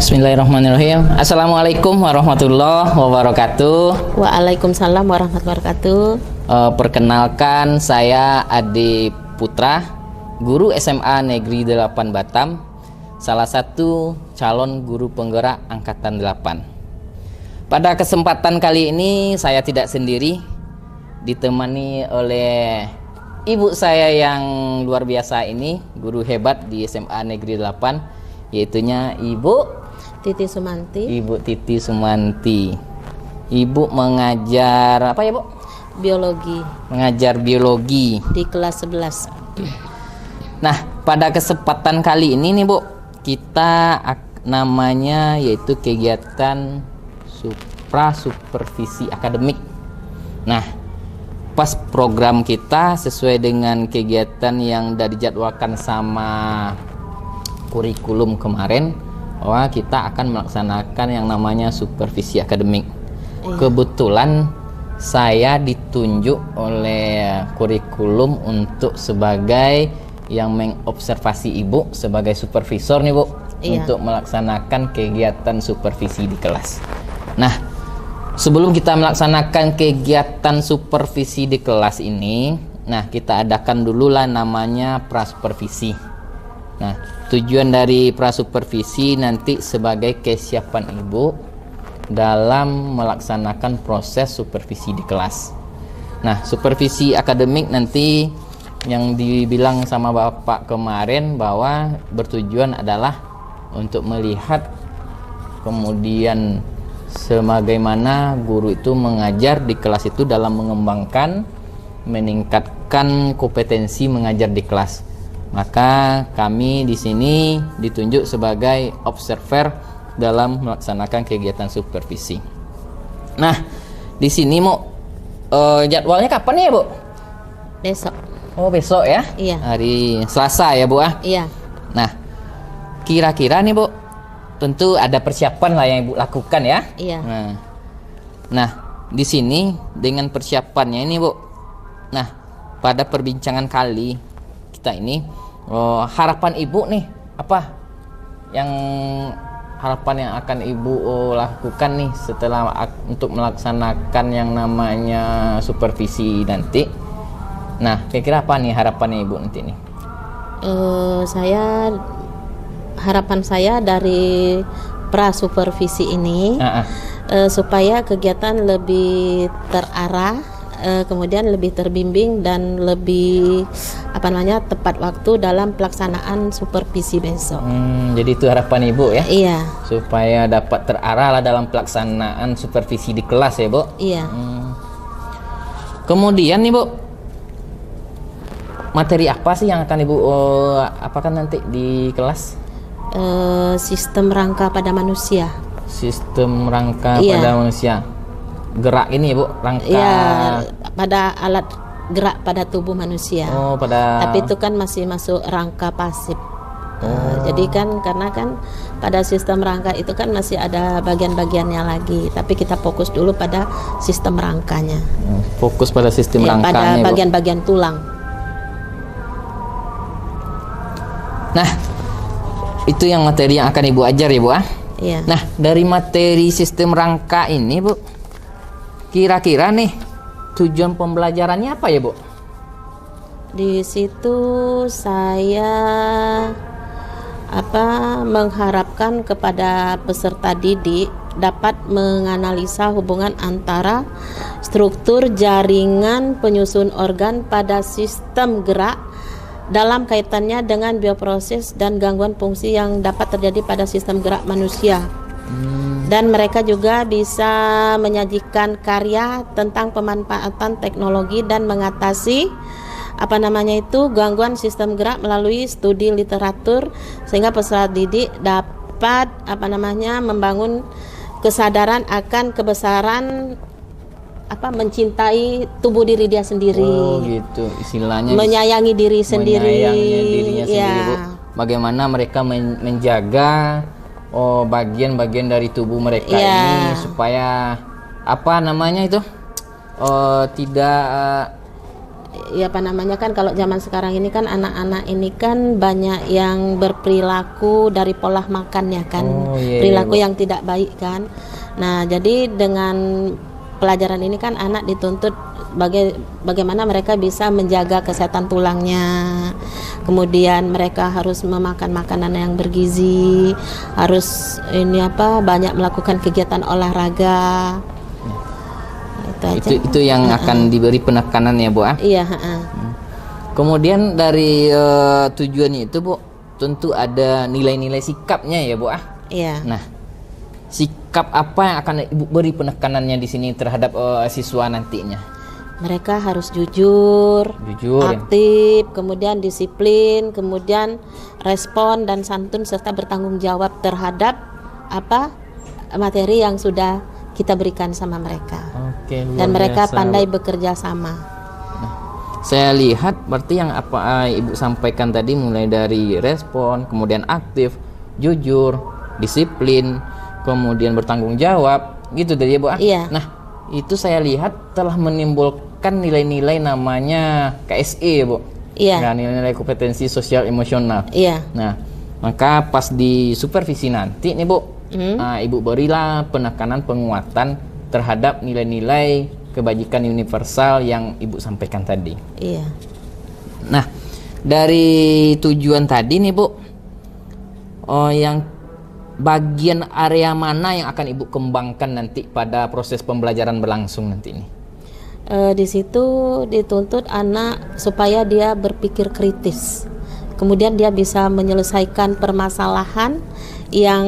Bismillahirrahmanirrahim. Assalamualaikum warahmatullahi wabarakatuh. Waalaikumsalam warahmatullahi wabarakatuh. Perkenalkan, saya Ade Putra, guru SMA Negeri 8 Batam, salah satu calon guru penggerak Angkatan 8. Pada kesempatan kali ini saya tidak sendiri, ditemani oleh ibu saya yang luar biasa ini, guru hebat di SMA Negeri 8, yaitunya Ibu Titi Sumanti. Ibu Titi Sumanti. Ibu mengajar apa ya, Bu? Biologi. Mengajar biologi Di kelas 11. Nah, pada kesempatan kali ini nih, Bu, kita namanya yaitu kegiatan supervisi akademik. Nah, pas program kita sesuai dengan kegiatan yang sudah dijadwalkan sama kurikulum kemarin, bahwa kita akan melaksanakan yang namanya supervisi akademik. Kebetulan saya ditunjuk oleh kurikulum untuk sebagai yang mengobservasi Ibu sebagai supervisor nih, Bu, untuk melaksanakan kegiatan supervisi di kelas. Nah, sebelum kita melaksanakan kegiatan supervisi di kelas ini, nah kita adakan dulu lah namanya prasupervisi. Nah, tujuan dari prasupervisi nanti sebagai kesiapan Ibu dalam melaksanakan proses supervisi di kelas. Nah, supervisi akademik nanti yang dibilang sama Bapak kemarin bahwa bertujuan adalah untuk melihat kemudian sebagaimana guru itu mengajar di kelas itu dalam mengembangkan, meningkatkan kompetensi mengajar di kelas. Maka kami di sini ditunjuk sebagai observer dalam melaksanakan kegiatan supervisi. Nah, di sini jadwalnya kapan ya, Bu? Besok. Oh, besok ya? Iya. Hari Selasa ya, Bu? Iya. Nah, kira-kira nih, Bu, tentu ada persiapan lah yang Ibu lakukan ya? Iya. Nah, di sini dengan persiapannya ini, Bu. Nah, pada perbincangan kali kita ini, harapan Ibu nih apa yang harapan yang akan Ibu lakukan nih setelah untuk melaksanakan yang namanya supervisi nanti. Nah, kira-kira apa nih harapannya Ibu nanti nih? Harapan saya dari prasupervisi ini supaya kegiatan lebih terarah, kemudian lebih terbimbing dan lebih tepat waktu dalam pelaksanaan supervisi besok. Jadi itu harapan Ibu ya? Iya. Supaya dapat terarah lah dalam pelaksanaan supervisi di kelas ya, Bu? Iya. Kemudian nih, Bu, materi apa sih yang akan Ibu apakan nanti di kelas? Sistem rangka pada manusia. Sistem rangka pada manusia. Gerak ini ya, Bu, rangka. Iya, pada alat gerak pada tubuh manusia. Tapi itu kan masih masuk rangka pasif. Jadi kan karena kan pada sistem rangka itu kan masih ada bagian-bagiannya lagi. Tapi kita fokus dulu pada sistem rangkanya. Fokus pada sistem rangkanya. Pada bagian-bagian tulang. Nah, itu yang materi yang akan Ibu ajar ya, Bu. Iya. Nah, dari materi sistem rangka ini, Bu, kira-kira nih tujuan pembelajarannya apa ya, Bu? Di situ saya mengharapkan kepada peserta didik dapat menganalisa hubungan antara struktur jaringan penyusun organ pada sistem gerak dalam kaitannya dengan bioproses dan gangguan fungsi yang dapat terjadi pada sistem gerak manusia. Dan mereka juga bisa menyajikan karya tentang pemanfaatan teknologi dan mengatasi gangguan sistem gerak melalui studi literatur, sehingga peserta didik dapat membangun kesadaran akan kebesaran mencintai tubuh diri dia sendiri. Oh, gitu. Istilahnya menyayangi diri sendiri. Dirinya sendiri, Bu. Bagaimana mereka menjaga bagian-bagian dari tubuh mereka ini supaya tidak ya apa namanya kan, kalau zaman sekarang ini kan anak-anak ini kan banyak yang berperilaku dari pola makannya kan, perilaku yang tidak baik kan. Nah, jadi dengan pelajaran ini kan anak dituntut bagaimana mereka bisa menjaga kesehatan tulangnya. Kemudian mereka harus memakan makanan yang bergizi, harus banyak melakukan kegiatan olahraga. Itu yang akan diberi penekanan ya Bu. Iya. Kemudian dari tujuannya itu Bu, tentu ada nilai-nilai sikapnya ya Bu. Iya. Nah, sikap apa yang akan Ibu beri penekanannya di sini terhadap siswa nantinya? Mereka harus jujur, aktif, kemudian disiplin, kemudian respon dan santun serta bertanggung jawab terhadap materi yang sudah kita berikan sama mereka. Dan mereka pandai bekerja sama. Nah, saya lihat berarti yang apa Ibu sampaikan tadi, mulai dari respon, kemudian aktif, jujur, disiplin, kemudian bertanggung jawab, gitu tadi ya Bu. Iya. Nah, itu saya lihat telah menimbulkan nilai-nilai namanya KSE Bu. Iya. Nah, nilai-nilai kompetensi sosial emosional. Iya. Nah, maka pas di supervisi nanti nih Bu, Ibu berilah penekanan penguatan terhadap nilai-nilai kebajikan universal yang Ibu sampaikan tadi. Iya. Nah, dari tujuan tadi nih Bu, yang bagian area mana yang akan Ibu kembangkan nanti pada proses pembelajaran berlangsung nanti ini? Di situ dituntut anak supaya dia berpikir kritis. Kemudian dia bisa menyelesaikan permasalahan yang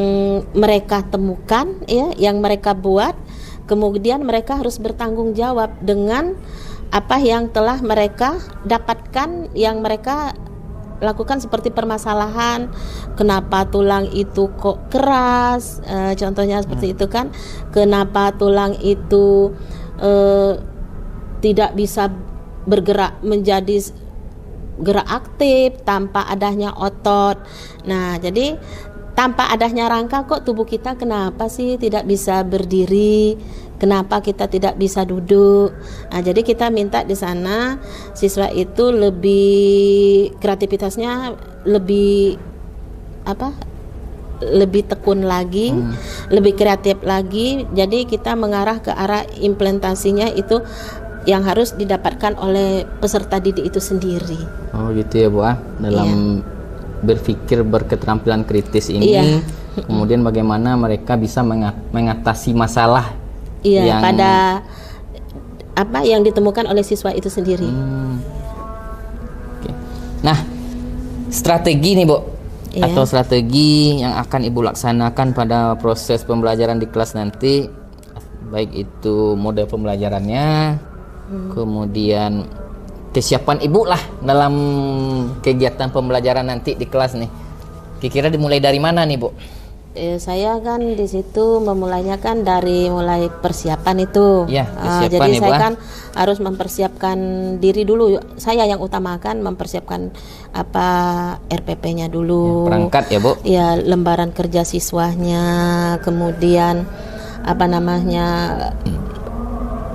mereka temukan, ya, yang mereka buat. Kemudian mereka harus bertanggung jawab dengan apa yang telah mereka dapatkan, yang mereka lakukan, seperti permasalahan kenapa tulang itu kok keras, contohnya seperti itu kan, kenapa tulang itu tidak bisa bergerak menjadi gerak aktif tanpa adanya otot. Nah, jadi tanpa adanya rangka kok tubuh kita kenapa sih tidak bisa berdiri, kenapa kita tidak bisa duduk. Nah, jadi kita minta di sana siswa itu lebih kreativitasnya lebih lebih tekun lagi, lebih kreatif lagi. Jadi kita mengarah ke arah implementasinya itu yang harus didapatkan oleh peserta didik itu sendiri. Oh gitu ya Bu, dalam berpikir berketerampilan kritis ini, kemudian bagaimana mereka bisa mengatasi masalah yang pada yang ditemukan oleh siswa itu sendiri. Oke. Nah, strategi nih Bu, atau strategi yang akan Ibu laksanakan pada proses pembelajaran di kelas nanti, baik itu model pembelajarannya, kemudian kesiapan Ibu lah dalam kegiatan pembelajaran nanti di kelas nih. Kira-kira dimulai dari mana nih Bu? Saya kan di situ memulainya kan dari mulai persiapan itu. Ya, persiapan jadi nih, saya kan harus mempersiapkan diri dulu. Saya yang utamakan mempersiapkan RPP-nya dulu. Perangkat ya Bu? Ya, lembaran kerja siswanya, kemudian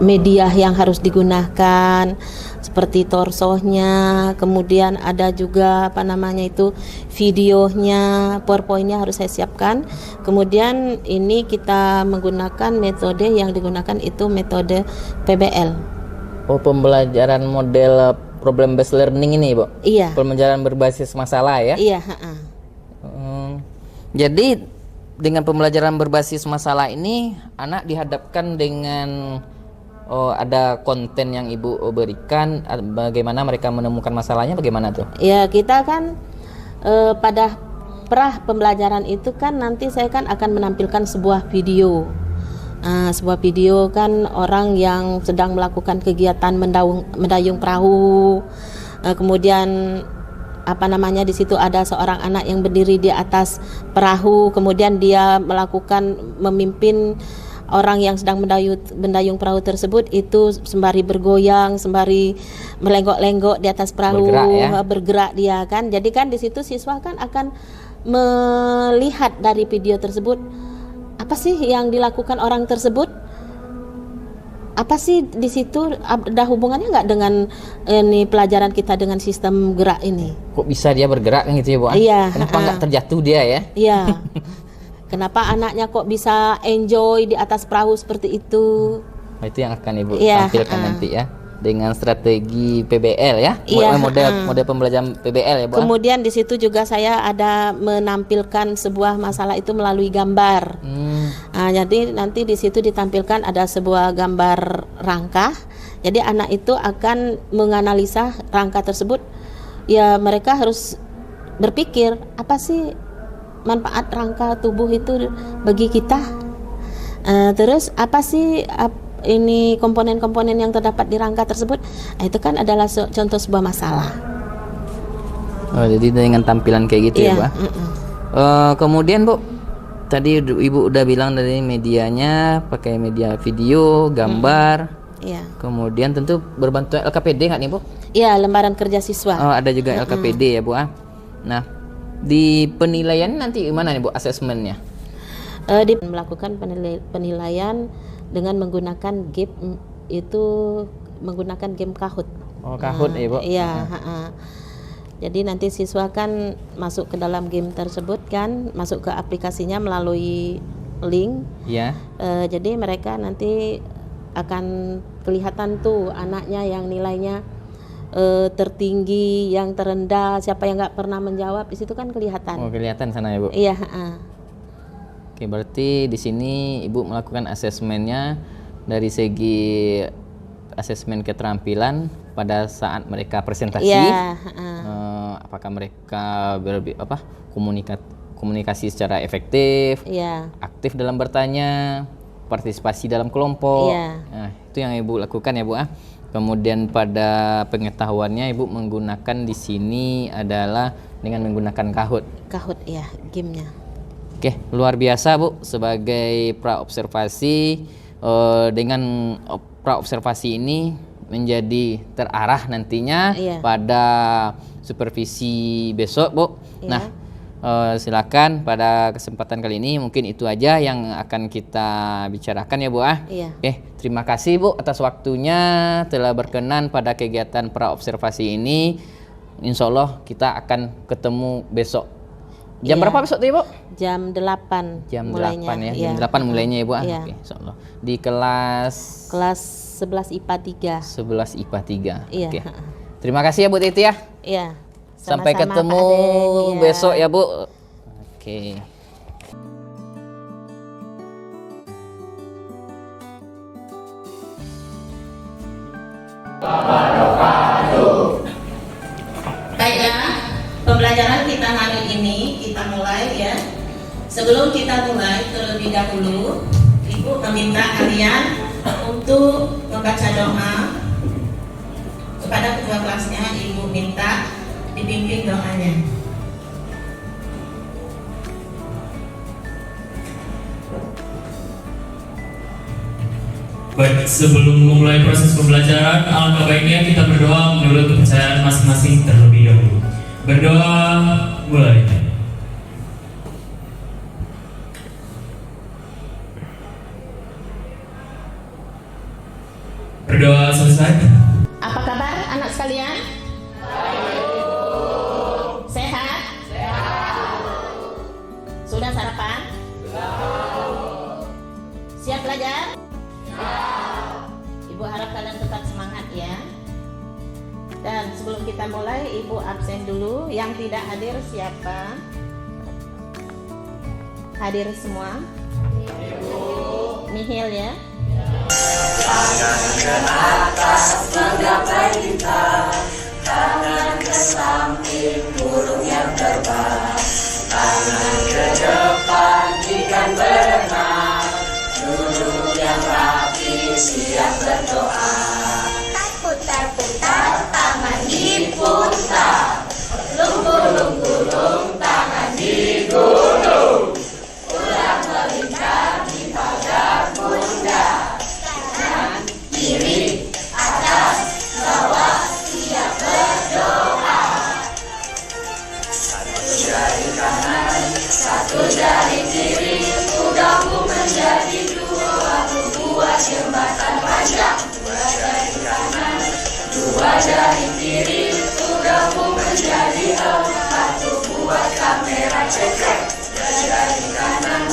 media yang harus digunakan seperti torsonya, kemudian ada juga videonya, PowerPoint-nya harus saya siapkan. Kemudian ini kita menggunakan metode yang digunakan itu metode PBL. Oh, pembelajaran model problem based learning ini, Bu? Iya. Pembelajaran berbasis masalah ya? Iya. Jadi dengan pembelajaran berbasis masalah ini, anak dihadapkan dengan ada konten yang Ibu berikan, bagaimana mereka menemukan masalahnya, bagaimana tuh? Ya, kita kan pada pembelajaran itu kan nanti saya kan akan menampilkan sebuah video. Sebuah video kan orang yang sedang melakukan kegiatan mendayung perahu. Kemudian di situ ada seorang anak yang berdiri di atas perahu, kemudian dia memimpin orang yang sedang mendayung perahu tersebut itu sembari bergoyang, sembari melenggok-lenggok di atas perahu, bergerak dia kan. Jadi kan di situ siswa kan akan melihat dari video tersebut apa sih yang dilakukan orang tersebut. apa sih di situ ada hubungannya nggak dengan ini pelajaran kita dengan sistem gerak ini? Kok bisa dia bergerak kan gitu ya Bu? Iya. Kenapa nggak terjatuh dia ya? Iya. Kenapa anaknya kok bisa enjoy di atas perahu seperti itu? Nah, itu yang akan Ibu Iya, tampilkan nanti ya, dengan strategi PBL ya, Iya, model pembelajaran PBL ya Bu. Kemudian di situ juga saya ada menampilkan sebuah masalah itu melalui gambar. Jadi nanti di situ ditampilkan ada sebuah gambar rangka. Jadi anak itu akan menganalisa rangka tersebut. Ya mereka harus berpikir apa sih manfaat rangka tubuh itu bagi kita. Terus apa sih ini komponen-komponen yang terdapat di rangka tersebut? Itu kan adalah contoh sebuah masalah. Oh, jadi dengan tampilan kayak gitu ya Bu. Kemudian Bu, tadi Ibu udah bilang dari medianya pakai media video, gambar. Iya. Kemudian tentu berbantu LKPD nggak nih Bu? Iya, lembaran kerja siswa. Oh, ada juga LKPD ya Bu. Nah, di penilaian nanti gimana nih Bu asesmennya? Melakukan penilaian dengan menggunakan game itu menggunakan game Kahoot. Oh, Kahoot ya Bu? Iya. Jadi nanti siswa kan masuk ke dalam game tersebut kan, masuk ke aplikasinya melalui link. Iya. Jadi mereka nanti akan kelihatan tuh anaknya yang nilainya tertinggi, yang terendah, siapa yang nggak pernah menjawab di situ kan kelihatan. Oh, kelihatan sana ya Bu? Iya. Oke, berarti di sini Ibu melakukan asesmennya dari segi asesmen keterampilan pada saat mereka presentasi. Iya. Apakah mereka komunikasi secara efektif, Iya. aktif dalam bertanya, partisipasi dalam kelompok. Iya. Nah, itu yang Ibu lakukan ya Bu. Kemudian pada pengetahuannya Ibu menggunakan di sini adalah dengan menggunakan Kahoot. Kahoot ya, gamenya. Oke, luar biasa Bu, sebagai praobservasi. Dengan praobservasi ini menjadi terarah nantinya pada supervisi besok Bu. Iya. Nah, silakan pada kesempatan kali ini mungkin itu aja yang akan kita bicarakan ya Bu. Iya. Oke, terima kasih Bu atas waktunya telah berkenan pada kegiatan praobservasi ini. Insya Allah kita akan ketemu besok. Jam berapa besok tuh ya Bu? Jam 8 Jam mulainya. 8 ya. Iya. Jam 8 mulainya ya Bu. Iya. Oke, insya Allah. Di kelas 11 IPA 3. 11 IPA 3. Iya. Oke. Terima kasih ya Bu Titi ya. Iya. Sampai Sama-sama, ketemu Pak Aden. Iya. besok ya Bu. Oke. Baiklah, pembelajaran kita hari ini kita mulai ya. Sebelum kita mulai terlebih dahulu, Ibu meminta kalian untuk membaca doa kepada ketua kelasnya. Ibu minta dipimpin doanya. Baik, sebelum memulai proses pembelajaran, alangkah baiknya kita berdoa menurut kepercayaan masing-masing terlebih dahulu. Berdoa mulai. Berdoa selesai. Apa kabar anak sekalian? Sehat? Sudah sarapan? Siap belajar? Ibu harap kalian tetap semangat ya. Dan sebelum kita mulai, Ibu absen dulu. Yang tidak hadir siapa? Hadir semua? Nihil ya. Tangan ke atas, tiga perintah. Tangan ke samping, burung yang terbang. Tangan ke depan, ikan berenang. Duduk yang rapi, siap berdoa. Putar-putar, tangan diputar. Lung-gulung-gulung, tangan digulung. Ulang melingkar di pagar bunda. Kanan, kiri, atas, bawah, siap berdoa. Satu jari kanan, satu jari kiri, udahmu menjadi dua, buat jembatan panjang. Dua jari kiri bergabung menjadi empat, buat kamera cekrek. Tiga jari kanan,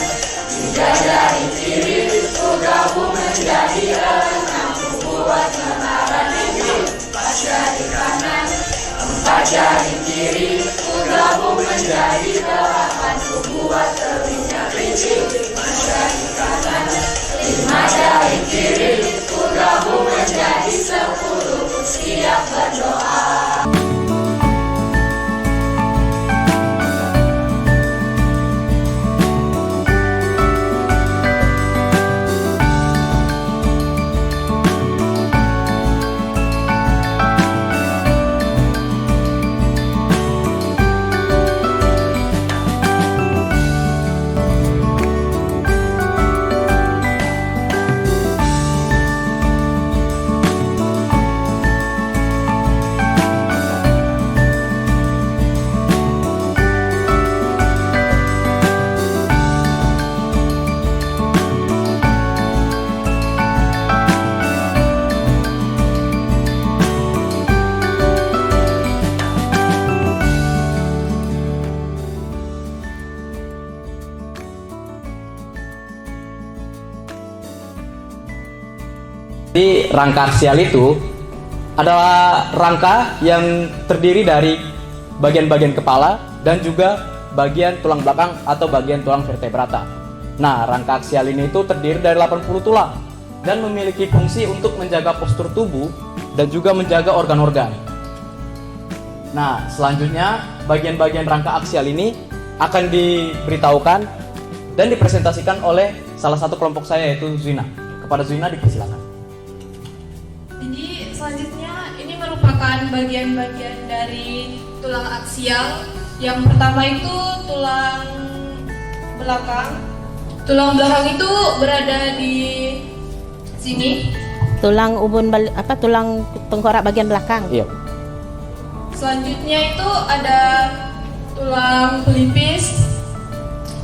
tiga jari kiri bergabung menjadi enam, buat menara tinggi. Empat jari kanan, empat jari kiri bergabung menjadi delapan, buat telinga kelinci. Lima jari kanan, lima jari kiri bergabung menjadi 10, siap berdoa. Jadi rangka aksial itu adalah rangka yang terdiri dari bagian-bagian kepala dan juga bagian tulang belakang atau bagian tulang vertebrata. Nah, rangka aksial ini itu terdiri dari 80 tulang dan memiliki fungsi untuk menjaga postur tubuh dan juga menjaga organ-organ. Nah, selanjutnya bagian-bagian rangka aksial ini akan diberitahukan dan dipresentasikan oleh salah satu kelompok saya, yaitu Zuina. Kepada Zuina dipersilakan. Jadi selanjutnya ini merupakan bagian-bagian dari tulang aksial. Yang pertama itu tulang belakang. Tulang belakang itu berada di sini. Tulang tulang tengkorak bagian belakang. Iya. Selanjutnya itu ada tulang pelipis.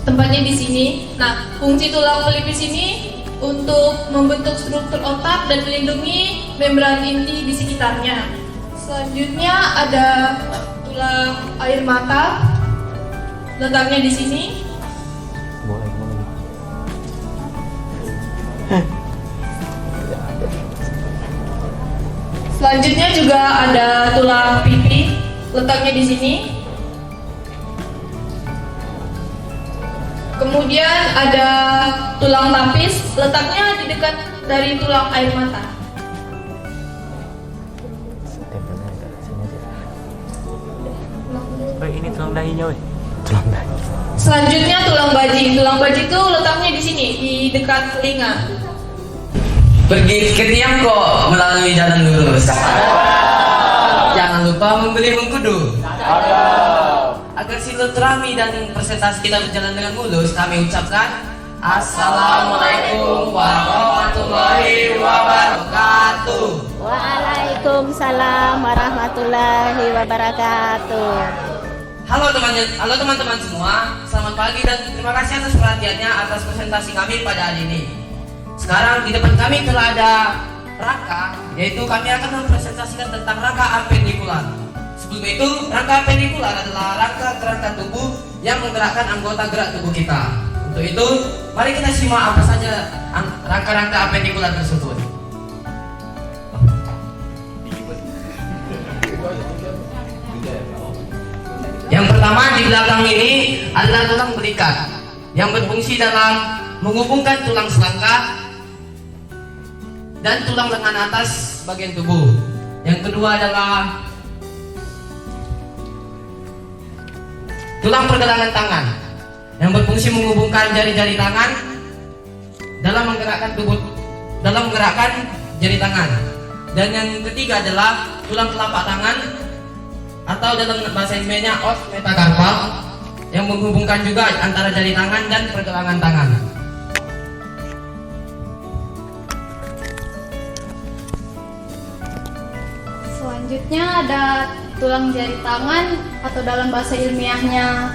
Tempatnya di sini. Nah, fungsi tulang pelipis ini untuk membentuk struktur otak dan melindungi membran inti di sekitarnya. Selanjutnya ada tulang air mata, letaknya di sini. Selanjutnya juga ada tulang pipi, letaknya di sini. Kemudian ada tulang tapis, letaknya di dekat dari tulang air mata. Ini tulang dahinya, weh. Selanjutnya tulang baji. Tulang baji itu letaknya di sini, di dekat telinga. Pergi ke Tiongkok melalui jalan lurus. Jangan lupa membeli mengkudu. Agar silaturahmi dan presentasi kita berjalan dengan mulus, kami ucapkan Assalamualaikum warahmatullahi wabarakatuh. Waalaikumsalam warahmatullahi wabarakatuh. Halo teman-teman semua, selamat pagi dan terima kasih atas perhatiannya atas presentasi kami pada hari ini. Sekarang di depan kami telah ada rangka, yaitu kami akan mempresentasikan tentang rangka apendikular. Sebelum itu, rangka apendikular adalah rangka kerangka tubuh yang menggerakkan anggota gerak tubuh kita. Untuk itu, mari kita simak apa saja rangka-rangka apendikular tersebut. Yang pertama di belakang ini adalah tulang belikat yang berfungsi dalam menghubungkan tulang selangkah dan tulang lengan atas bagian tubuh. Yang kedua adalah tulang pergelangan tangan yang berfungsi menghubungkan jari-jari tangan dalam menggerakkan jari tangan. Dan yang ketiga adalah tulang telapak tangan atau dalam bahasa ilmiahnya os metacarpal yang menghubungkan juga antara jari tangan dan pergelangan tangan. Selanjutnya ada tulang jari tangan atau dalam bahasa ilmiahnya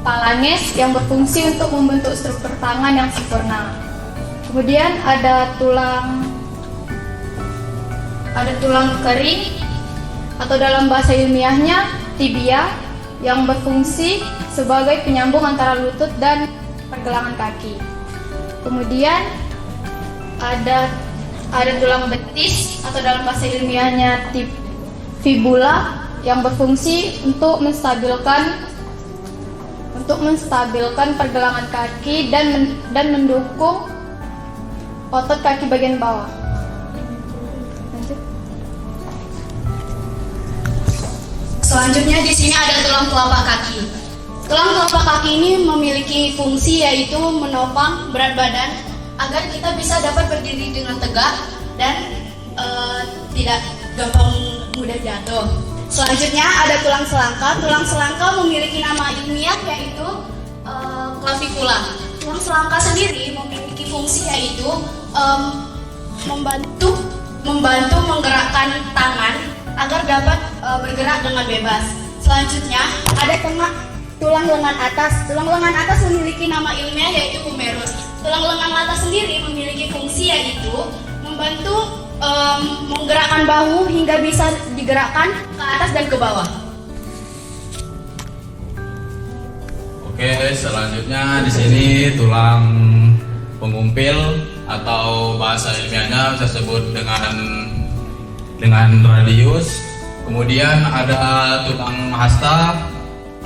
phalanges yang berfungsi untuk membentuk struktur tangan yang sempurna. Kemudian ada tulang kering atau dalam bahasa ilmiahnya tibia, yang berfungsi sebagai penyambung antara lutut dan pergelangan kaki. Kemudian ada tulang betis atau dalam bahasa ilmiahnya fibula, yang berfungsi untuk menstabilkan pergelangan kaki dan mendukung otot kaki bagian bawah. Lanjut. Selanjutnya di sini ada tulang telapak kaki. Tulang telapak kaki ini memiliki fungsi yaitu menopang berat badan agar kita bisa dapat berdiri dengan tegak dan tidak gampang mudah jatuh. Selanjutnya ada tulang selangka. Tulang selangka memiliki nama ilmiah yaitu clavicula. Tulang selangka sendiri memiliki fungsi yaitu membantu menggerakkan tangan agar dapat bergerak dengan bebas. Selanjutnya ada tulang lengan atas. Tulang lengan atas memiliki nama ilmiah yaitu humerus. Tulang lengan atas sendiri memiliki fungsi yaitu membantu menggerakkan bahu hingga bisa digerakkan ke atas dan ke bawah. Oke, selanjutnya di sini tulang pengumpil atau bahasa ilmiahnya bisa sebut dengan radius. Kemudian ada tulang hasta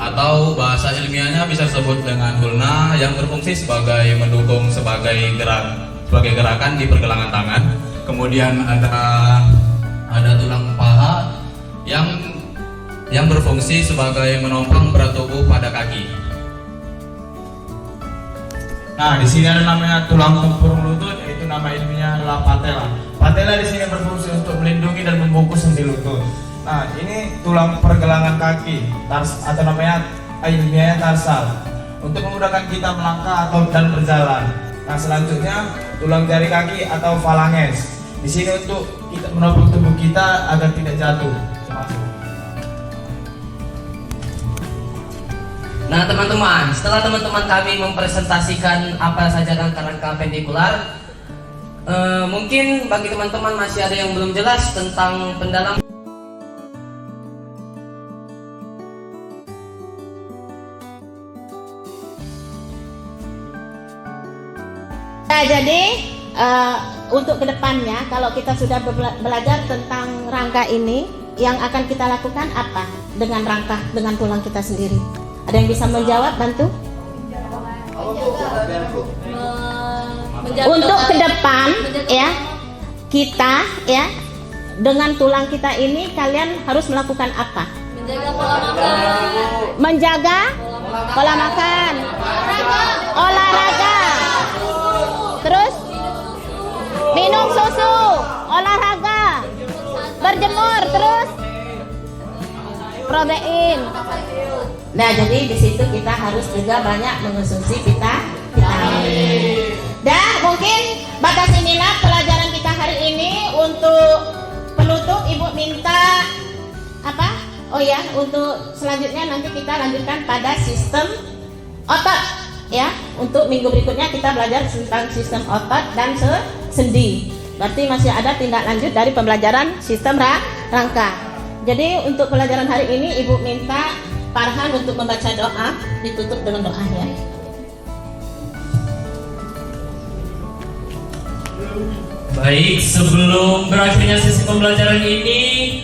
atau bahasa ilmiahnya bisa sebut dengan ulna, yang berfungsi sebagai mendukung sebagai gerakan di pergelangan tangan. Kemudian ada tulang paha yang berfungsi sebagai menopang berat tubuh pada kaki. Nah, di sini ada namanya tulang tempurung lutut, yaitu nama ilmiahnya adalah patella. Patella di sini berfungsi untuk melindungi dan membungkus sendi lutut. Nah, ini tulang pergelangan kaki atau namanya ilmiahnya tarsal, untuk memudahkan kita melangkah dan berjalan. Nah, selanjutnya tulang jari kaki atau falanges. Di sini untuk kita menopang tubuh kita agar tidak jatuh. Nah teman-teman, setelah teman-teman kami mempresentasikan apa saja rangka-rangka pendikular, mungkin bagi teman-teman masih ada yang belum jelas tentang pendalaman. Nah, jadi untuk kedepannya kalau kita sudah belajar tentang rangka ini, yang akan kita lakukan apa dengan rangka, dengan tulang kita sendiri? Ada yang bisa menjawab, bantu? Untuk ke depan ya, kita ya dengan tulang kita ini kalian harus melakukan apa? Menjaga pola makan. Menjaga pola makan. Olahraga. Terus minum susu, olahraga, berjemur, terus protein. Nah, jadi di situ kita harus juga banyak mengonsumsi vitamin. Dan mungkin batas inilah pelajaran kita hari ini. Untuk penutup, Ibu minta apa? Oh ya, untuk selanjutnya nanti kita lanjutkan pada sistem otot ya. Untuk minggu berikutnya kita belajar tentang sistem otot dan sendi. Berarti masih ada tindak lanjut dari pembelajaran sistem rangka. Jadi untuk pelajaran hari ini Ibu minta Farhan untuk membaca doa, ditutup dengan doa ya. Baik, sebelum berakhirnya sesi pembelajaran ini,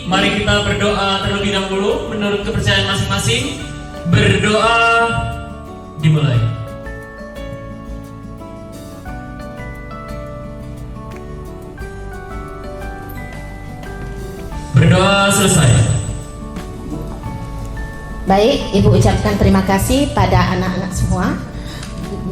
mari kita berdoa terlebih dahulu menurut kepercayaan masing-masing. Berdoa dimulai. Berdoa selesai. Baik, Ibu ucapkan terima kasih pada anak-anak semua.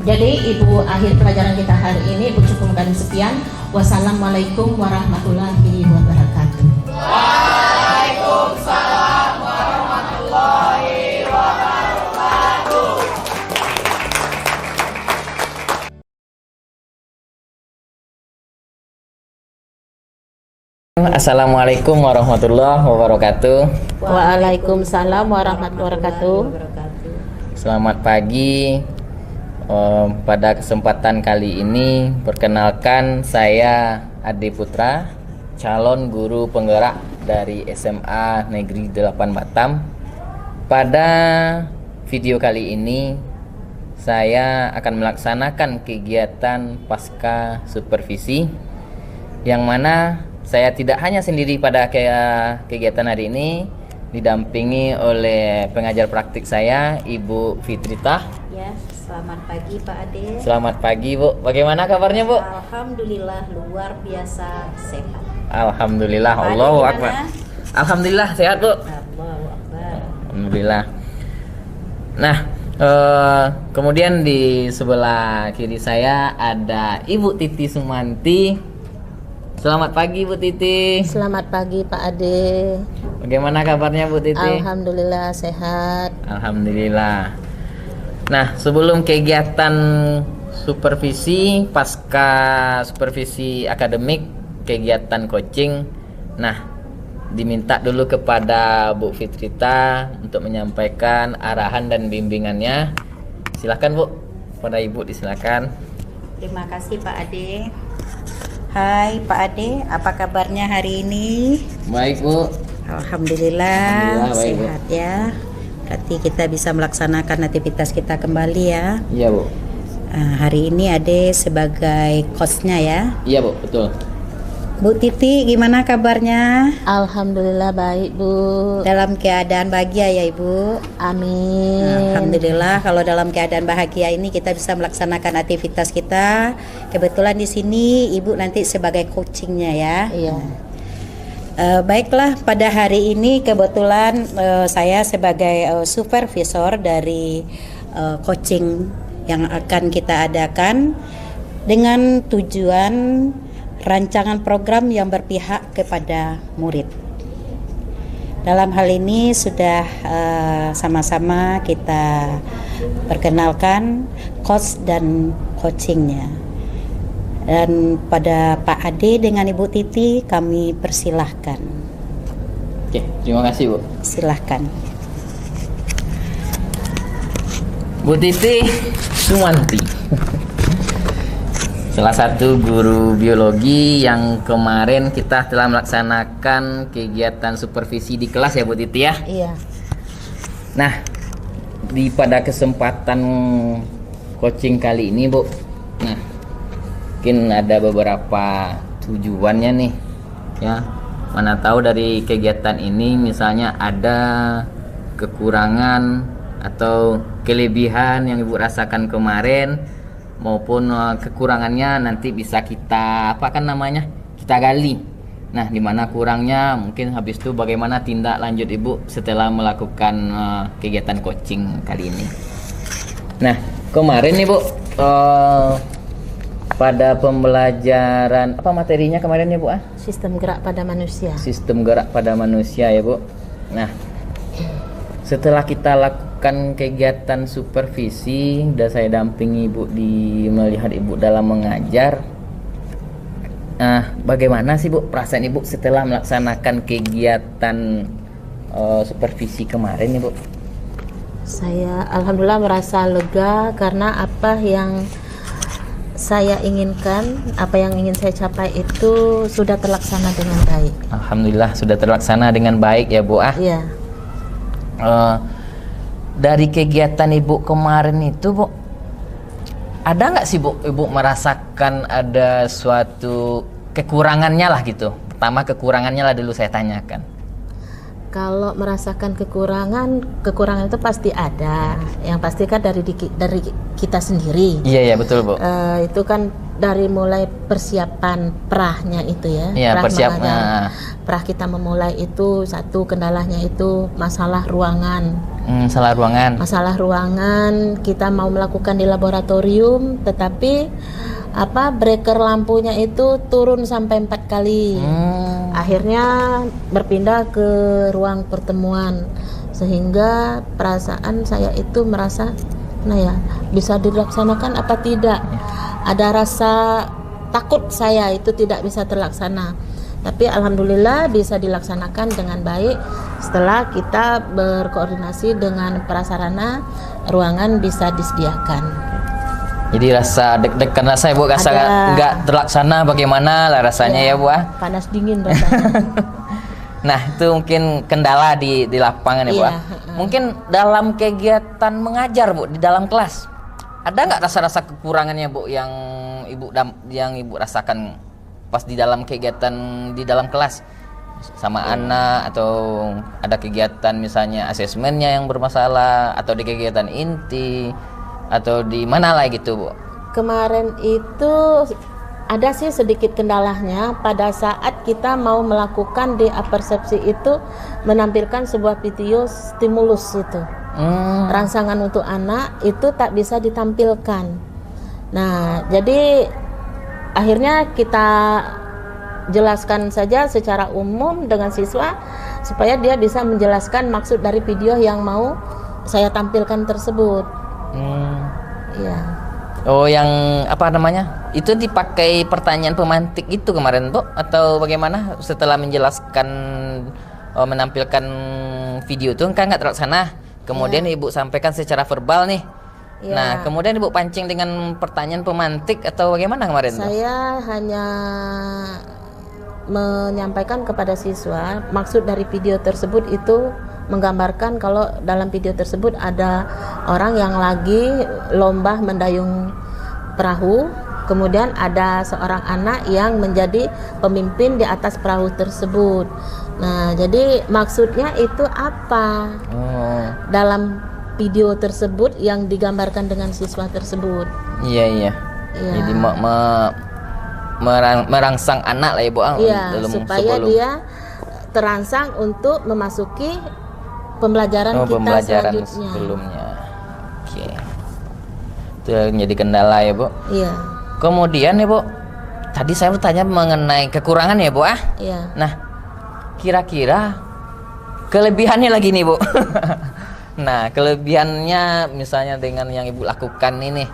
Jadi Ibu akhir pelajaran kita hari ini Ibu cukupkan sekian. Wassalamualaikum warahmatullahi wabarakatuh. Waalaikumsalam warahmatullahi wabarakatuh. Assalamualaikum warahmatullahi wabarakatuh. Waalaikumsalam warahmatullahi wabarakatuh. Selamat pagi. Pada kesempatan kali ini, perkenalkan saya Adi Putra, calon guru penggerak dari SMA Negeri 8 Batam. Pada video kali ini saya akan melaksanakan kegiatan pasca supervisi, yang mana saya tidak hanya sendiri pada kegiatan hari ini, didampingi oleh pengajar praktik saya, Ibu Fitrita. Ya, selamat pagi Pak Ade. Selamat pagi Bu, bagaimana kabarnya Bu? Alhamdulillah luar biasa sehat. Alhamdulillah, Pak Ade Allahu gimana? Akbar. Alhamdulillah sehat Bu. Allahu Akbar. Alhamdulillah. Nah, kemudian di sebelah kiri saya ada Ibu Titi Sumanti. Selamat pagi Bu Titi. Selamat pagi Pak Ade. Bagaimana kabarnya Bu Titi? Alhamdulillah sehat. Alhamdulillah. Nah, sebelum kegiatan supervisi pasca supervisi akademik, kegiatan coaching, nah diminta dulu kepada Bu Fitrita untuk menyampaikan arahan dan bimbingannya. Silakan Bu, pada Ibu disilakan. Terima kasih Pak Ade. Hai Pak Ade, apa kabarnya hari ini? Baik Bu. Alhamdulillah, Alhamdulillah, baik, Bu. sehat ya. Berarti kita bisa melaksanakan aktivitas kita kembali ya. Iya Bu. Hari ini Ade sebagai coachnya ya. Iya Bu, betul. Bu Titi, gimana kabarnya? Alhamdulillah baik Bu. Dalam keadaan bahagia ya Ibu. Amin. Alhamdulillah, kalau dalam keadaan bahagia ini kita bisa melaksanakan aktivitas kita. Kebetulan di sini Ibu nanti sebagai coachingnya ya. Iya. Baiklah, pada hari ini kebetulan saya sebagai supervisor dari coaching yang akan kita adakan dengan tujuan rancangan program yang berpihak kepada murid. Dalam hal ini sudah sama-sama kita perkenalkan coach dan coachingnya. Dan pada Pak Ade dengan Ibu Titi kami persilahkan. Oke, terima kasih Bu. Silahkan. Bu Titi Sumanti, salah satu guru biologi yang kemarin kita telah melaksanakan kegiatan supervisi di kelas ya Bu Titi ya. Iya. Nah, pada kesempatan coaching kali ini Bu, nah mungkin ada beberapa tujuannya nih ya. Mana tahu dari kegiatan ini misalnya ada kekurangan atau kelebihan yang Ibu rasakan kemarin, maupun kekurangannya nanti bisa kita kita gali. Nah, dimana kurangnya mungkin habis itu bagaimana tindak lanjut Ibu setelah melakukan kegiatan coaching kali ini. Nah, kemarin nih Bu, pada pembelajaran apa materinya kemarin ya Bu? Sistem gerak pada manusia. Sistem gerak pada manusia ya Bu. Nah, setelah kita lakukan kegiatan supervisi dan saya dampingi Ibu melihat Ibu dalam mengajar. Nah, bagaimana sih Bu perasaan Ibu setelah melaksanakan kegiatan supervisi kemarin ya Bu? Saya alhamdulillah merasa lega karena apa yang saya inginkan, apa yang ingin saya capai itu sudah terlaksana dengan baik. Alhamdulillah sudah terlaksana dengan baik ya Bu. Iya. Dari kegiatan Ibu kemarin itu Bu, ada nggak sih Bu Ibu merasakan ada suatu kekurangannya lah gitu? Pertama kekurangannya lah dulu saya tanyakan. Kalau merasakan kekurangan itu pasti ada. Yang pasti kan dari kita sendiri. Iya betul Bu. Itu kan dari mulai persiapan prahnya itu ya. Iya, persiapan. Prah kita memulai itu satu kendalanya itu masalah ruangan. Masalah ruangan kita mau melakukan di laboratorium, tetapi breaker lampunya itu turun sampai 4 kali. Akhirnya berpindah ke ruang pertemuan, sehingga perasaan saya itu merasa bisa dilaksanakan apa tidak. Ada rasa takut saya itu tidak bisa terlaksana, tapi alhamdulillah bisa dilaksanakan dengan baik setelah kita berkoordinasi dengan prasarana ruangan bisa disediakan. Jadi rasa deg-degan rasa Bu, rasa nggak terlaksana bagaimana lah rasanya ya Bu? Panas dingin rasanya. Nah, itu mungkin kendala di lapangan ya, Bu. Iya, Mungkin dalam kegiatan mengajar, Bu, di dalam kelas. Ada nggak rasa-rasa kekurangannya, Bu, yang Ibu rasakan pas di dalam kegiatan di dalam kelas sama anak, atau ada kegiatan misalnya asesmennya yang bermasalah, atau di kegiatan inti, atau di mana lah gitu, Bu? Kemarin itu ada sih sedikit kendalanya pada saat kita mau melakukan DA persepsi itu, menampilkan sebuah video stimulus itu. Rangsangan untuk anak itu tak bisa ditampilkan. Nah, jadi akhirnya kita jelaskan saja secara umum dengan siswa supaya dia bisa menjelaskan maksud dari video yang mau saya tampilkan tersebut. Iya. Oh, yang apa namanya? Itu dipakai pertanyaan pemantik itu kemarin, Bu, atau bagaimana? Setelah menjelaskan menampilkan video itu kan nggak terlaksana. Kemudian Ibu sampaikan secara verbal nih. Nah, kemudian Ibu pancing dengan pertanyaan pemantik atau bagaimana kemarin? Saya hanya menyampaikan kepada siswa maksud dari video tersebut itu menggambarkan kalau dalam video tersebut ada orang yang lagi lomba mendayung perahu, kemudian ada seorang anak yang menjadi pemimpin di atas perahu tersebut. Nah, jadi maksudnya itu apa dalam video tersebut yang digambarkan dengan siswa tersebut? Iya. Jadi merangsang anak lah ya, Bu, supaya dia terangsang untuk memasuki pembelajaran kita sebelumnya. Oke. Itu yang jadi kendala ya, Bu. Iya. Kemudian ya, Bu, tadi saya bertanya mengenai kekurangan ya, Bu. Iya. Nah, kira-kira kelebihannya lagi nih, Bu. Nah, kelebihannya misalnya dengan yang Ibu lakukan ini,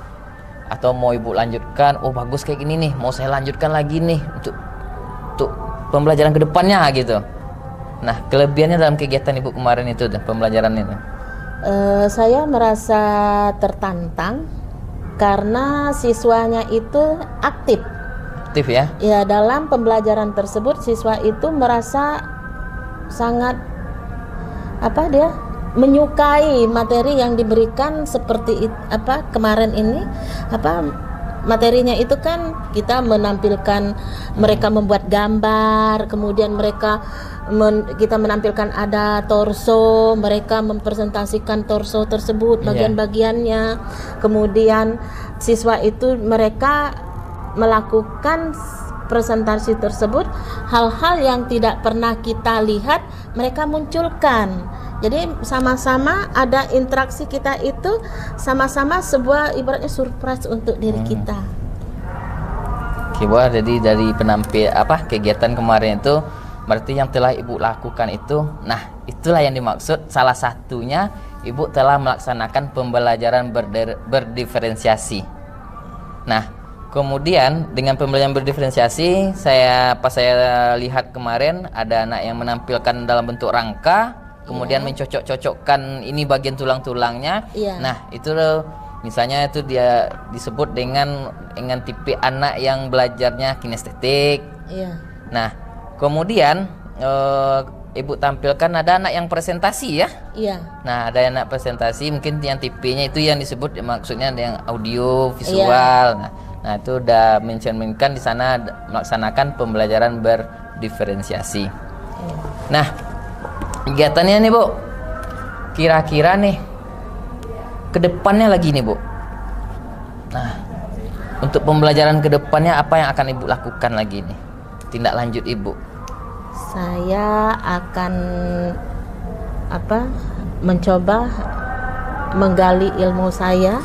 atau mau Ibu lanjutkan, oh bagus kayak gini nih, mau saya lanjutkan lagi nih untuk pembelajaran kedepannya gitu. Nah, kelebihannya dalam kegiatan Ibu kemarin itu, pembelajaran itu? Saya merasa tertantang karena siswanya itu aktif. Aktif ya? Ya, dalam pembelajaran tersebut siswa itu merasa sangat menyukai materi yang diberikan seperti kemarin ini. Materinya itu kan kita menampilkan mereka membuat gambar, kemudian kita menampilkan ada torso, mereka mempresentasikan torso tersebut bagian-bagiannya. Kemudian siswa itu mereka melakukan presentasi tersebut, hal-hal yang tidak pernah kita lihat mereka munculkan. Jadi sama-sama ada interaksi, kita itu sama-sama sebuah ibaratnya surprise untuk diri kita. Oke, Bu, jadi dari kegiatan kemarin itu berarti yang telah Ibu lakukan itu, nah itulah yang dimaksud salah satunya Ibu telah melaksanakan pembelajaran berdiferensiasi. Nah, kemudian dengan pembelajaran berdiferensiasi, pas saya lihat kemarin ada anak yang menampilkan dalam bentuk rangka, kemudian mencocok-cocokkan ini bagian tulang-tulangnya. Nah, itu misalnya itu dia disebut dengan tipe anak yang belajarnya kinestetik. Nah, kemudian Ibu tampilkan ada anak yang presentasi ya. Nah, ada anak presentasi, mungkin yang tipenya itu yang disebut maksudnya yang audio visual. Nah, itu udah mencerminkan di sana melaksanakan pembelajaran berdiferensiasi. Nah, kegiatannya nih, Bu, kira-kira nih kedepannya lagi nih, Bu. Nah, untuk pembelajaran kedepannya apa yang akan Ibu lakukan lagi nih, tindak lanjut Ibu? Saya akan mencoba menggali ilmu saya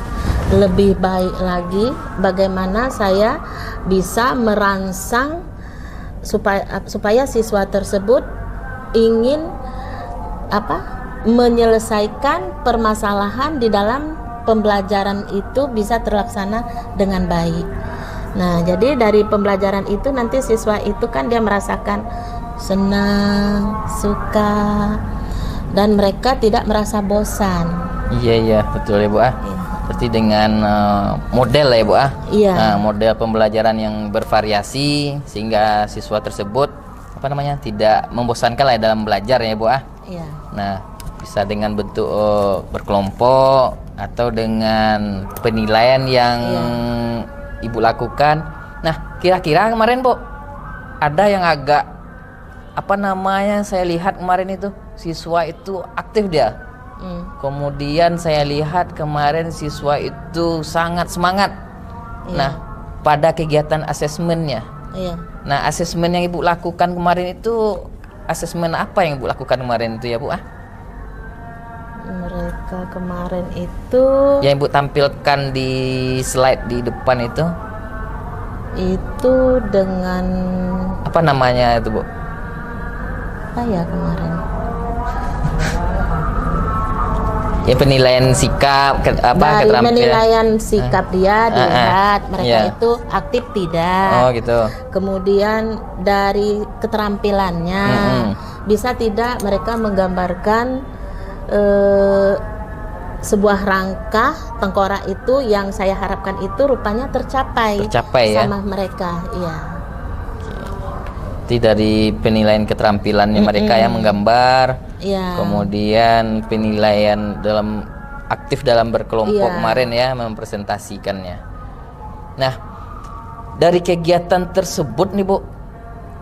lebih baik lagi, bagaimana saya bisa merangsang supaya siswa tersebut ingin menyelesaikan permasalahan di dalam pembelajaran itu bisa terlaksana dengan baik. Nah, jadi dari pembelajaran itu nanti siswa itu kan dia merasakan senang, suka, dan mereka tidak merasa bosan. Iya, betul ya, Bu. Berarti dengan model ya, Bu. Nah, model pembelajaran yang bervariasi sehingga siswa tersebut tidak membosankan lah dalam belajar ya Bu ah. Iya. Nah, bisa dengan bentuk berkelompok atau dengan penilaian yang Ibu lakukan. Nah, kira-kira kemarin Bu ada yang agak saya lihat kemarin itu siswa itu aktif dia. Kemudian saya lihat kemarin siswa itu sangat semangat. Nah, pada kegiatan asesmennya. Nah, asesmen yang Ibu lakukan kemarin itu asesmen apa yang Ibu lakukan kemarin itu ya Bu ah? Mereka kemarin itu yang Ibu tampilkan di slide di depan itu dengan apa namanya itu Bu? Apa ya kemarin? Ya penilaian sikap dari penilaian sikap dia dilihat mereka itu aktif tidak. Oh gitu. Kemudian dari keterampilannya bisa tidak mereka menggambarkan sebuah rangkah tengkorak itu yang saya harapkan itu rupanya tercapai sama mereka. Iya. Jadi dari penilaian keterampilannya mereka yang menggambar. Kemudian penilaian aktif dalam berkelompok kemarin ya mempresentasikannya. Nah, dari kegiatan tersebut nih Bu,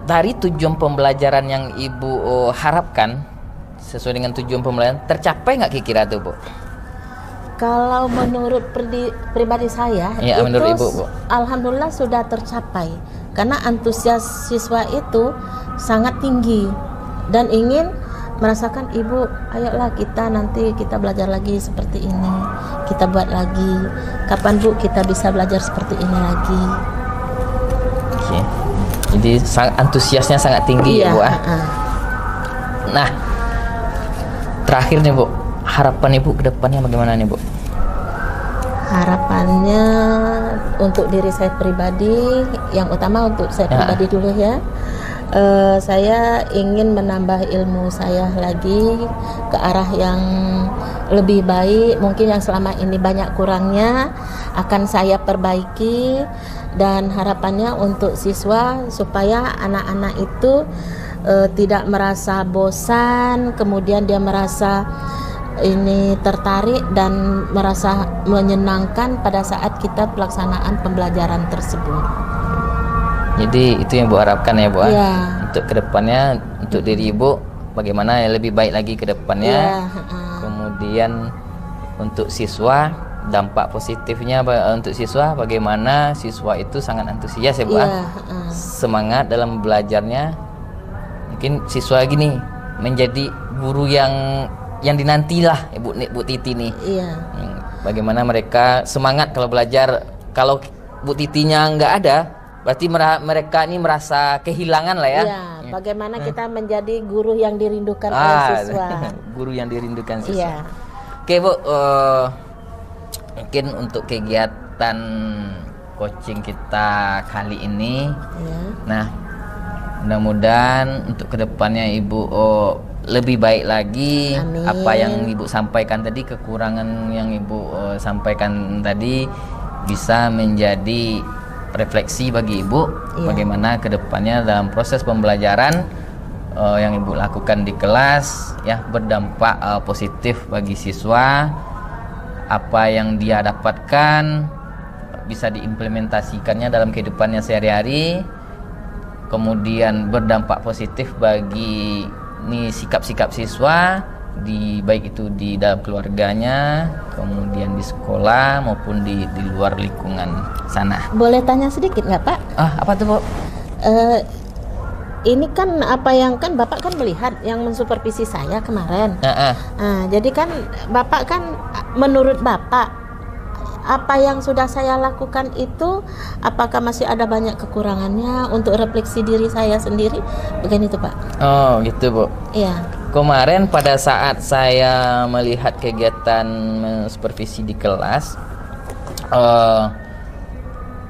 dari tujuan pembelajaran yang Ibu harapkan sesuai dengan tujuan pembelajaran tercapai nggak kira-kira tuh Bu? Kalau menurut pribadi saya itu menurut Ibu, Bu. Alhamdulillah sudah tercapai karena antusias siswa itu sangat tinggi dan ingin merasakan Ibu, ayolah nanti kita belajar lagi seperti ini, kita buat lagi, kapan Bu kita bisa belajar seperti ini lagi. Oke. Jadi antusiasnya sangat tinggi ya Bu. Nah, terakhir nih Bu, harapan Ibu ke depannya bagaimana nih Bu? Harapannya untuk diri saya pribadi, yang utama untuk saya pribadi dulu ya. Saya ingin menambah ilmu saya lagi ke arah yang lebih baik. Mungkin yang selama ini banyak kurangnya akan saya perbaiki, dan harapannya untuk siswa supaya anak-anak itu tidak merasa bosan, kemudian dia merasa ini tertarik dan merasa menyenangkan pada saat kita pelaksanaan pembelajaran tersebut. Jadi itu yang Bu harapkan ya Bu untuk kedepannya, untuk diri Ibu bagaimana yang lebih baik lagi ke depannya. Kemudian untuk siswa, dampak positifnya untuk siswa bagaimana siswa itu sangat antusias ya Bu. Semangat dalam belajarnya. Mungkin siswa gini menjadi guru yang dinantilah Bu Titi nih. Bagaimana mereka semangat kalau belajar. Kalau Bu Titinya nggak ada, berarti mereka ini merasa kehilangan lah ya. Bagaimana kita menjadi guru yang dirindukan oleh siswa. Guru yang dirindukan siswa. Oke Bu, mungkin untuk kegiatan coaching kita kali ini, nah mudah-mudahan untuk kedepannya Ibu lebih baik lagi. Amin. Apa yang Ibu sampaikan tadi, kekurangan yang Ibu sampaikan tadi bisa menjadi refleksi bagi Ibu bagaimana kedepannya dalam proses pembelajaran yang Ibu lakukan di kelas ya berdampak positif bagi siswa. Apa yang dia dapatkan bisa diimplementasikannya dalam kehidupannya sehari-hari, kemudian berdampak positif bagi sikap-sikap siswa baik itu di dalam keluarganya, kemudian di sekolah maupun di luar lingkungan sana. Boleh tanya sedikit nggak Pak? Apa tuh Bu? Ini kan apa yang kan Bapak kan melihat yang mensupervisi saya kemarin. Jadi kan Bapak kan menurut Bapak apa yang sudah saya lakukan itu apakah masih ada banyak kekurangannya untuk refleksi diri saya sendiri? Begini tuh Pak. Oh gitu Bu. Iya. Kemarin pada saat saya melihat kegiatan supervisi di kelas,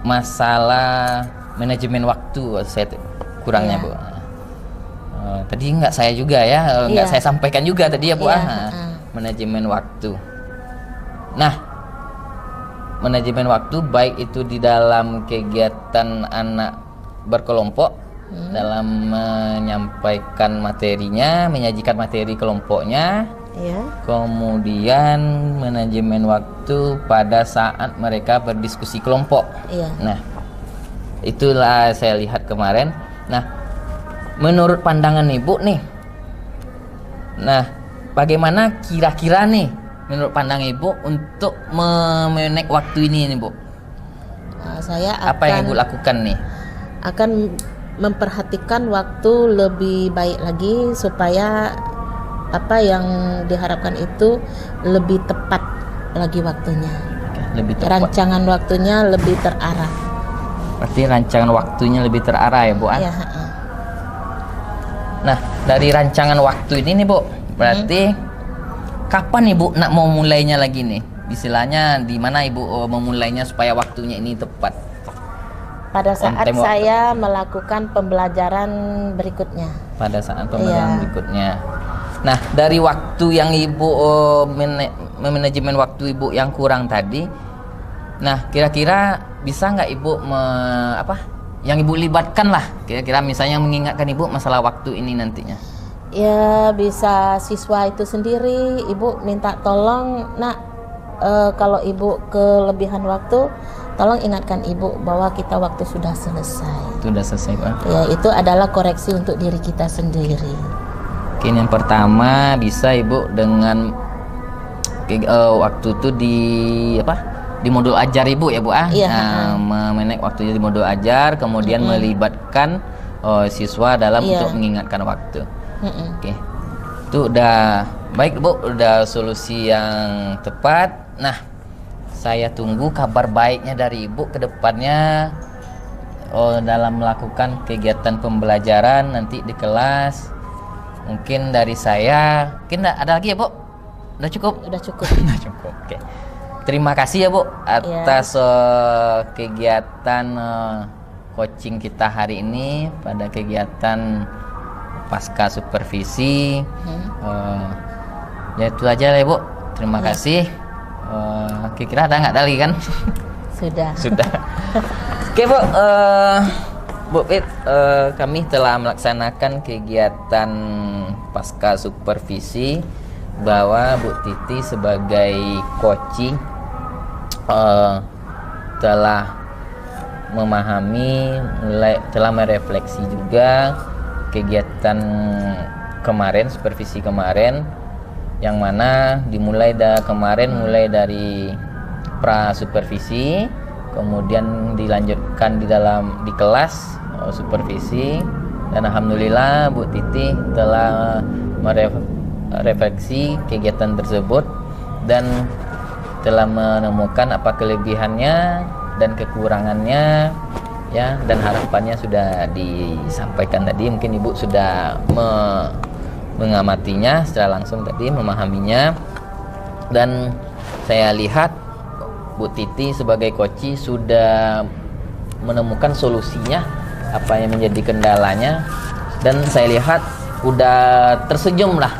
masalah manajemen waktu saya kurangnya Bu. Tadi nggak saya juga ya, nggak saya sampaikan juga tadi ya Bu. Manajemen waktu. Nah, manajemen waktu baik itu di dalam kegiatan anak berkelompok dalam menyampaikan materinya, menyajikan materi kelompoknya, kemudian manajemen waktu pada saat mereka berdiskusi kelompok. Nah, itulah saya lihat kemarin. Nah, menurut pandangan Ibu nih, nah bagaimana kira-kira nih menurut pandangan Ibu untuk memanage waktu ini nih Bu? Saya apa yang Ibu lakukan nih? Akan memperhatikan waktu lebih baik lagi supaya apa yang diharapkan itu lebih tepat lagi waktunya. Lebih tepat. Rancangan waktunya lebih terarah. Berarti rancangan waktunya lebih terarah ya Bu? Iya. Nah, dari rancangan waktu ini nih Bu, berarti kapan Ibu nak mau mulainya lagi nih? Istilahnya di mana Ibu memulainya supaya waktunya ini tepat? Pada saat saya melakukan pembelajaran berikutnya. Pada saat pembelajaran berikutnya. Nah, dari waktu yang Ibu manajemen waktu Ibu yang kurang tadi, nah kira-kira bisa nggak Ibu yang Ibu libatkan lah, kira-kira misalnya mengingatkan Ibu masalah waktu ini nantinya? Ya bisa siswa itu sendiri, Ibu minta tolong, nak kalau Ibu kelebihan waktu, tolong ingatkan Ibu bahwa kita waktu sudah selesai. Sudah selesai Pak? Ya, itu adalah koreksi untuk diri kita sendiri. Oke, yang pertama bisa Ibu dengan waktu itu di modul ajar Ibu ya Bu memanage waktunya di modul ajar, kemudian melibatkan siswa dalam untuk mengingatkan waktu. Oke, itu udah baik Bu, udah solusi yang tepat. Nah, saya tunggu kabar baiknya dari Ibu ke depannya dalam melakukan kegiatan pembelajaran nanti di kelas. Mungkin dari saya, mungkin ada lagi ya Bu? Udah cukup? Udah cukup. Udah cukup. Oke. Terima kasih ya Bu atas kegiatan coaching kita hari ini pada kegiatan pasca supervisi. Ya itu aja lah ya Bu. Terima kasih. Kira-kira ada nggak tadi kan? Sudah. Oke Bu, Bu Pit, kami telah melaksanakan kegiatan pasca supervisi bahwa Bu Titi sebagai coaching telah memahami, telah merefleksi juga kegiatan kemarin, supervisi kemarin, yang mana dimulai mulai dari pra supervisi, kemudian dilanjutkan di kelas supervisi, dan alhamdulillah Bu Titi telah merefleksi kegiatan tersebut dan telah menemukan apa kelebihannya dan kekurangannya ya, dan harapannya sudah disampaikan tadi. Mungkin Ibu sudah mengamatinya secara langsung tadi, memahaminya, dan saya lihat Bu Titi sebagai coach sudah menemukan solusinya apa yang menjadi kendalanya, dan saya lihat udah tersenyum lah.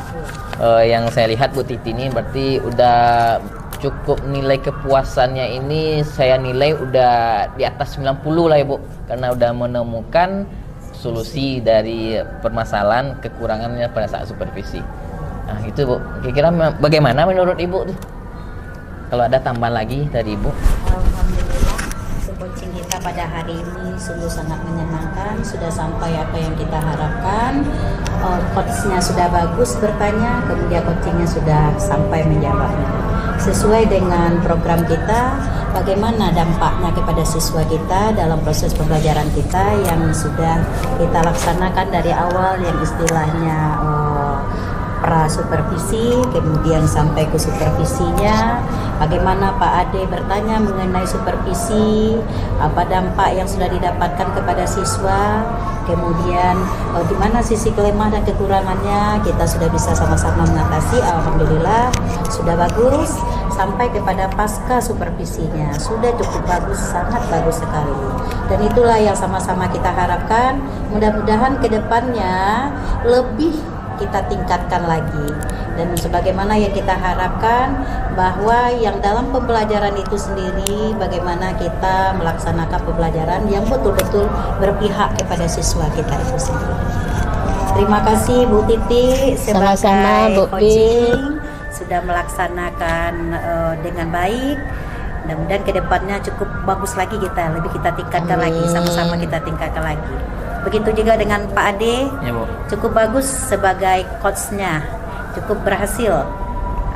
Yang saya lihat Bu Titi ini berarti udah cukup, nilai kepuasannya ini saya nilai udah di atas 90 lah ya Bu, karena udah menemukan solusi dari permasalahan kekurangannya pada saat supervisi. Nah itu Bu, kira-kira bagaimana menurut Ibu tuh? Kalau ada tambahan lagi dari Ibu? Alhamdulillah, coaching kita pada hari ini sungguh sangat menyenangkan. Sudah sampai apa yang kita harapkan. Coachnya sudah bagus bertanya, kemudian coachingnya sudah sampai menjawabnya. Sesuai dengan program kita, bagaimana dampaknya kepada siswa kita dalam proses pembelajaran kita yang sudah kita laksanakan dari awal, yang istilahnya pra supervisi, kemudian sampai ke supervisinya. Bagaimana Pak Ade bertanya mengenai supervisi, apa dampak yang sudah didapatkan kepada siswa, kemudian di mana sisi kelemah dan kekurangannya kita sudah bisa sama-sama mengatasi. Alhamdulillah sudah bagus. Sampai kepada pasca supervisinya sudah cukup bagus, sangat bagus sekali, dan itulah yang sama-sama kita harapkan. Mudah-mudahan ke depannya lebih kita tingkatkan lagi. Dan sebagaimana yang kita harapkan bahwa yang dalam pembelajaran itu sendiri bagaimana kita melaksanakan pembelajaran yang betul-betul berpihak kepada siswa kita itu sendiri. Terima kasih Bu Titi Sama-sama, Bu sebagai coaching sudah melaksanakan dengan baik. Mudah-mudahan kedepannya cukup bagus lagi lebih kita tingkatkan lagi, sama-sama kita tingkatkan lagi. Begitu juga dengan Pak Ade, Ya, Bu. cukup bagus sebagai coachnya, cukup berhasil.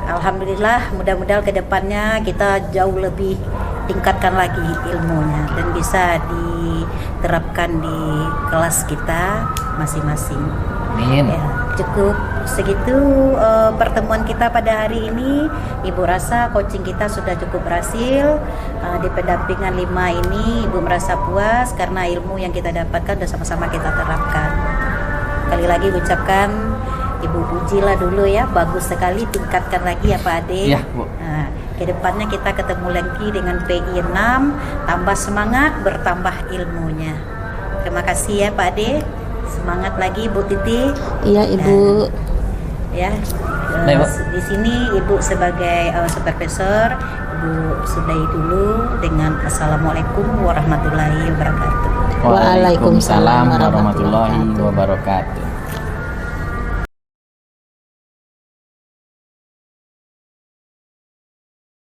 Alhamdulillah, mudah-mudahan kedepannya kita jauh lebih tingkatkan lagi ilmunya dan bisa diterapkan di kelas kita masing-masing. Amin. Ya, cukup segitu pertemuan kita pada hari ini. Ibu rasa coaching kita sudah cukup berhasil. Di pendampingan 5 ini Ibu merasa puas karena ilmu yang kita dapatkan sudah sama-sama kita terapkan. Kali lagi ucapkan Ibu pujilah dulu ya, bagus sekali, tingkatkan lagi ya Pak Ade. Iya, Bu. Nah, kedepannya kita ketemu lagi dengan PI 6, tambah semangat, bertambah ilmunya. Terima kasih ya Pak Ade. Semangat lagi Bu Titi. Iya Ibu. Ya, Baik, Bu. di sini Ibu sebagai supervisor, Ibu sudahi dulu dengan Assalamualaikum warahmatullahi wabarakatuh. Waalaikumsalam warahmatullahi wabarakatuh.